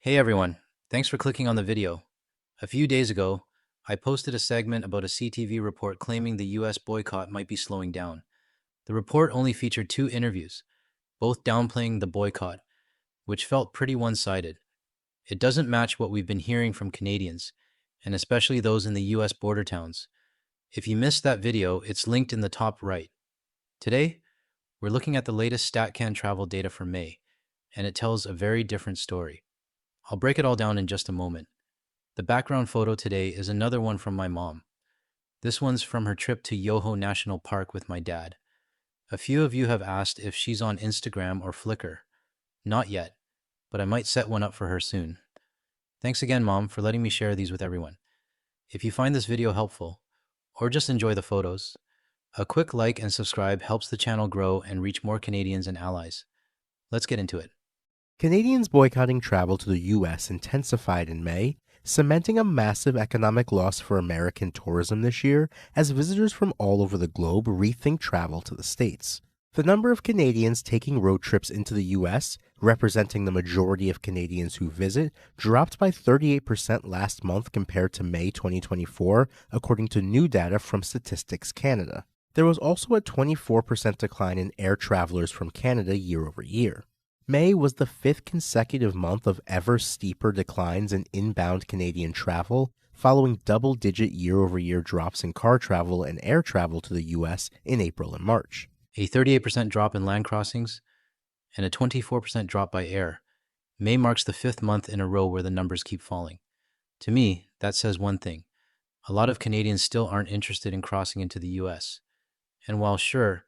Hey everyone, thanks for clicking on the video. A few days ago, I posted a segment about a CTV report claiming the US boycott might be slowing down. The report only featured two interviews, both downplaying the boycott, which felt pretty one-sided. It doesn't match what we've been hearing from Canadians, and especially those in the US border towns. If you missed that video, it's linked in the top right. Today, we're looking at the latest Statcan travel data for May, and it tells a very different story. I'll break it all down in just a moment. The background photo today is another one from my mom. This one's from her trip to Yoho National Park with my dad. A few of you have asked if she's on Instagram or Flickr. Not yet, but I might set one up for her soon. Thanks again, Mom, for letting me share these with everyone. If you find this video helpful, or just enjoy the photos, a quick like and subscribe helps the channel grow and reach more Canadians and allies. Let's get into it. Canadians boycotting travel to the U.S. intensified in May, cementing a massive economic loss for American tourism this year as visitors from all over the globe rethink travel to the States. The number of Canadians taking road trips into the U.S., representing the majority of Canadians who visit, dropped by 38% last month compared to May 2024, according to new data from Statistics Canada. There was also a 24% decline in air travelers from Canada year over year. May was the fifth consecutive month of ever steeper declines in inbound Canadian travel, following double-digit year-over-year drops in car travel and air travel to the U.S. in April and March. A 38% drop in land crossings and a 24% drop by air. May marks the fifth month in a row where the numbers keep falling. To me, that says one thing. A lot of Canadians still aren't interested in crossing into the U.S. And while sure,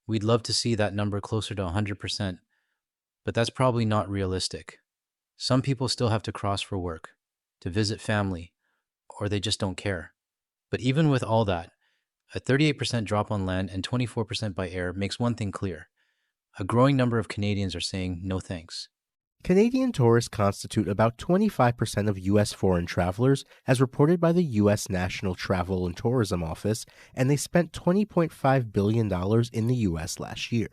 we'd love to see that number closer to 100%, but that's probably not realistic. Some people still have to cross for work, to visit family, or they just don't care. But even with all that, a 38% drop on land and 24% by air makes one thing clear. A growing number of Canadians are saying no thanks. Canadian tourists constitute about 25% of U.S. foreign travelers, as reported by the U.S. National Travel and Tourism Office, and they spent $20.5 billion in the U.S. last year.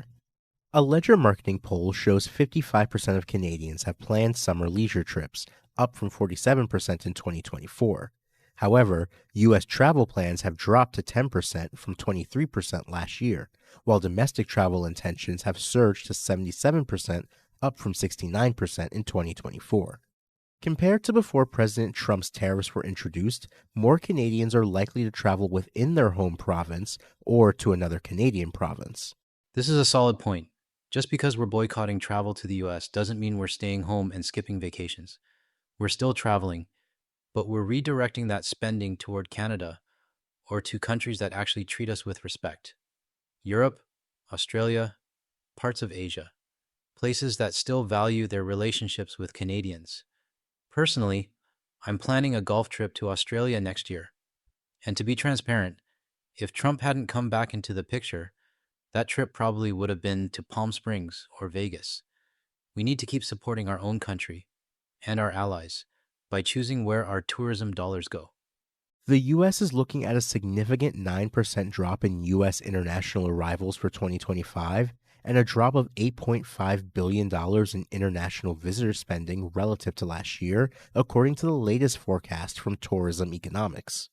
A Ledger marketing poll shows 55% of Canadians have planned summer leisure trips, up from 47% in 2024. However, U.S. travel plans have dropped to 10% from 23% last year, while domestic travel intentions have surged to 77%, up from 69% in 2024. Compared to before President Trump's tariffs were introduced, more Canadians are likely to travel within their home province or to another Canadian province. This is a solid point. Just because we're boycotting travel to the US doesn't mean we're staying home and skipping vacations. We're still traveling, but we're redirecting that spending toward Canada or to countries that actually treat us with respect. Europe, Australia, parts of Asia, places that still value their relationships with Canadians. Personally, I'm planning a golf trip to Australia next year. And to be transparent, if Trump hadn't come back into the picture, that trip probably would have been to Palm Springs or Vegas. We need to keep supporting our own country and our allies by choosing where our tourism dollars go. The U.S. is looking at a significant 9% drop in U.S. international arrivals for 2025 and a drop of $8.5 billion in international visitor spending relative to last year, according to the latest forecast from Tourism Economics.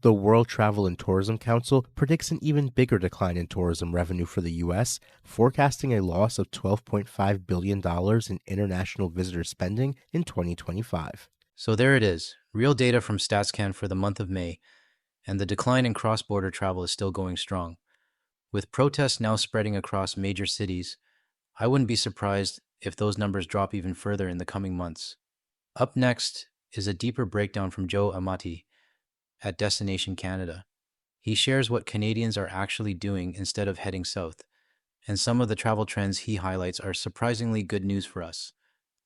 The World Travel and Tourism Council predicts an even bigger decline in tourism revenue for the U.S., forecasting a loss of $12.5 billion in international visitor spending in 2025. So there it is, real data from Stascan for the month of May, and the decline in cross-border travel is still going strong. With protests now spreading across major cities, I wouldn't be surprised if those numbers drop even further in the coming months. Up next is a deeper breakdown from Joe Amati at Destination Canada. He shares what Canadians are actually doing instead of heading south, and some of the travel trends he highlights are surprisingly good news for us.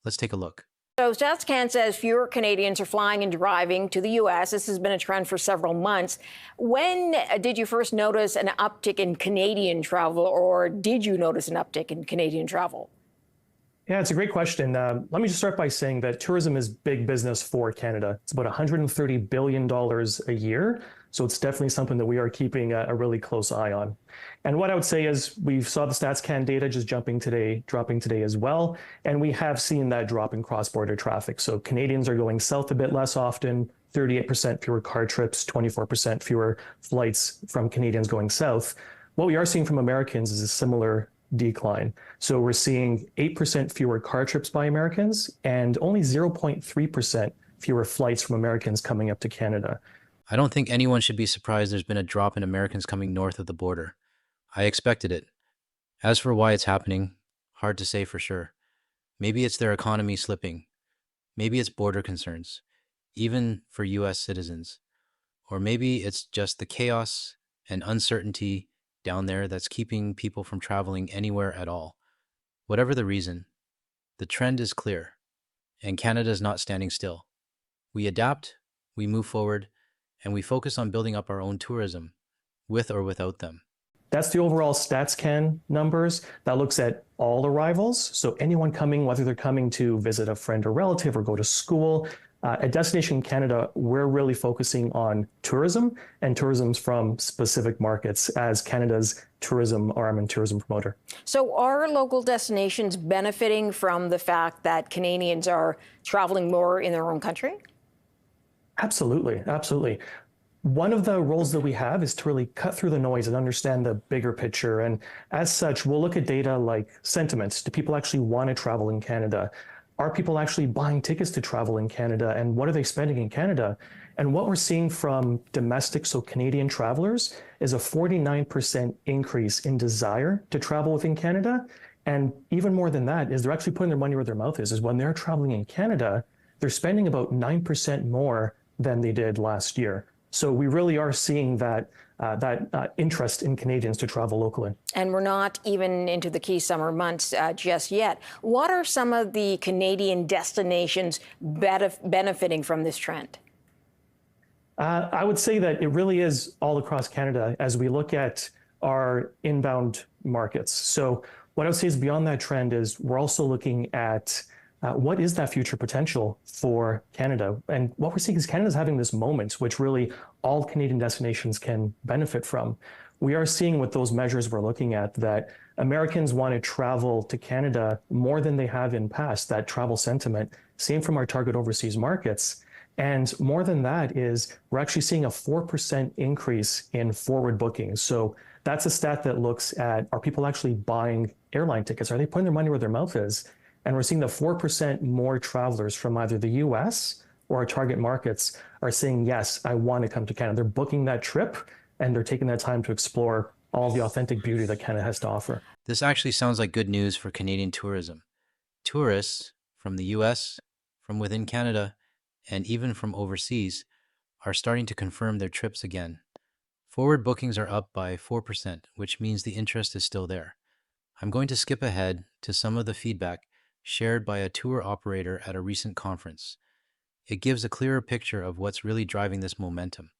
Let's take a look. So Stascan says fewer Canadians are flying and driving to the U.S. This has been a trend for several months. When did you first notice an uptick in Canadian travel, or did you notice an uptick in Canadian travel? Yeah, it's a great question. Let me just start by saying that tourism is big business for Canada. It's about $130 billion a year. So it's definitely something that we are keeping a really close eye on. And what I would say is we saw the Stascan data just dropping today as well. And we have seen that drop in cross-border traffic. So Canadians are going south a bit less often, 38% fewer car trips, 24% fewer flights from Canadians going south. What we are seeing from Americans is a similar decline. So we're seeing 8% fewer car trips by Americans and only 0.3% fewer flights from Americans coming up to Canada. I don't think anyone should be surprised there's been a drop in Americans coming north of the border. I expected it. As for why it's happening, hard to say for sure. Maybe it's their economy slipping. Maybe it's border concerns, even for US citizens. Or maybe it's just the chaos and uncertainty down there that's keeping people from traveling anywhere at all. Whatever the reason, the trend is clear, and Canada is not standing still. We adapt, we move forward, and we focus on building up our own tourism, with or without them. That's the overall StatsCan numbers. That looks at all arrivals. So anyone coming, whether they're coming to visit a friend or relative or go to school, at Destination Canada, we're really focusing on tourism and tourism's from specific markets as Canada's tourism arm and tourism promoter. So are local destinations benefiting from the fact that Canadians are traveling more in their own country? Absolutely, absolutely. One of the roles that we have is to really cut through the noise and understand the bigger picture. And as such, we'll look at data like sentiments. Do people actually want to travel in Canada? Are people actually buying tickets to travel in Canada? And what are they spending in Canada? And what we're seeing from domestic, so Canadian travelers, is a 49% increase in desire to travel within Canada. And even more than that is they're actually putting their money where their mouth is when they're traveling in Canada, they're spending about 9% more than they did last year. So we really are seeing that interest in Canadians to travel locally. And we're not even into the key summer months just yet. What are some of the Canadian destinations benefiting from this trend? I would say that it really is all across Canada as we look at our inbound markets. So what I would say is beyond that trend is we're also looking at what is that future potential for Canada? And what we're seeing is Canada's having this moment, which really all Canadian destinations can benefit from. We are seeing with those measures we're looking at that Americans want to travel to Canada more than they have in past, that travel sentiment, same from our target overseas markets. And more than that is we're actually seeing a 4% increase in forward bookings. So that's a stat that looks at, are people actually buying airline tickets? Are they putting their money where their mouth is? And we're seeing the 4% more travelers from either the US or our target markets are saying, yes, I want to come to Canada. They're booking that trip and they're taking that time to explore all the authentic beauty that Canada has to offer. This actually sounds like good news for Canadian tourism. Tourists from the US, from within Canada, and even from overseas are starting to confirm their trips again. Forward bookings are up by 4%, which means the interest is still there. I'm going to skip ahead to some of the feedback shared by a tour operator at a recent conference. It gives a clearer picture of what's really driving this momentum.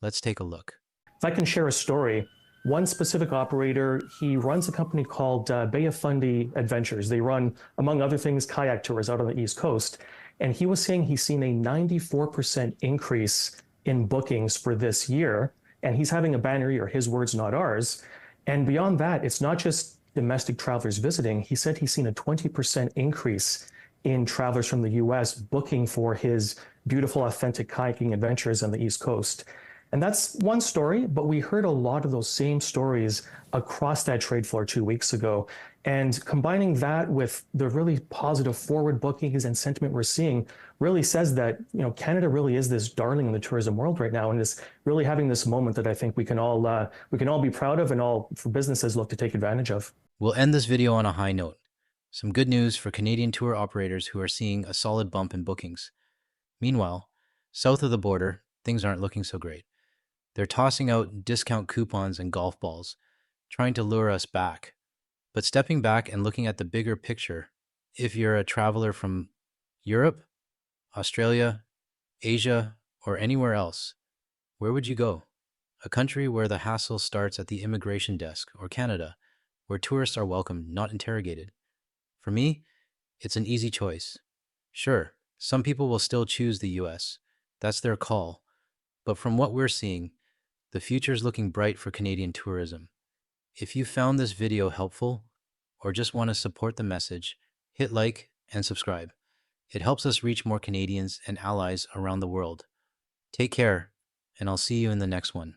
Let's take a look. If I can share a story, one specific operator, he runs a company called Bay of Fundy Adventures. They run, among other things, kayak tours out on the East Coast. And he was saying he's seen a 94% increase in bookings for this year. And he's having a banner year, his words, not ours. And beyond that, it's not just domestic travelers visiting. He said he's seen a 20% increase in travelers from the US booking for his beautiful, authentic kayaking adventures on the East Coast. And that's one story, but we heard a lot of those same stories across that trade floor 2 weeks ago. And combining that with the really positive forward bookings and sentiment we're seeing really says that, Canada really is this darling in the tourism world right now and is really having this moment that I think we can all be proud of and all for businesses look to take advantage of. We'll end this video on a high note. Some good news for Canadian tour operators who are seeing a solid bump in bookings. Meanwhile, south of the border, things aren't looking so great. They're tossing out discount coupons and golf balls, trying to lure us back. But stepping back and looking at the bigger picture, if you're a traveler from Europe, Australia, Asia, or anywhere else, where would you go? A country where the hassle starts at the immigration desk, or Canada, where tourists are welcomed, not interrogated. For me, it's an easy choice. Sure, some people will still choose the US. That's their call. But from what we're seeing, The future is looking bright for Canadian tourism. If you found this video helpful or just want to support the message, hit like and subscribe. It helps us reach more Canadians and allies around the world. Take care, and I'll see you in the next one.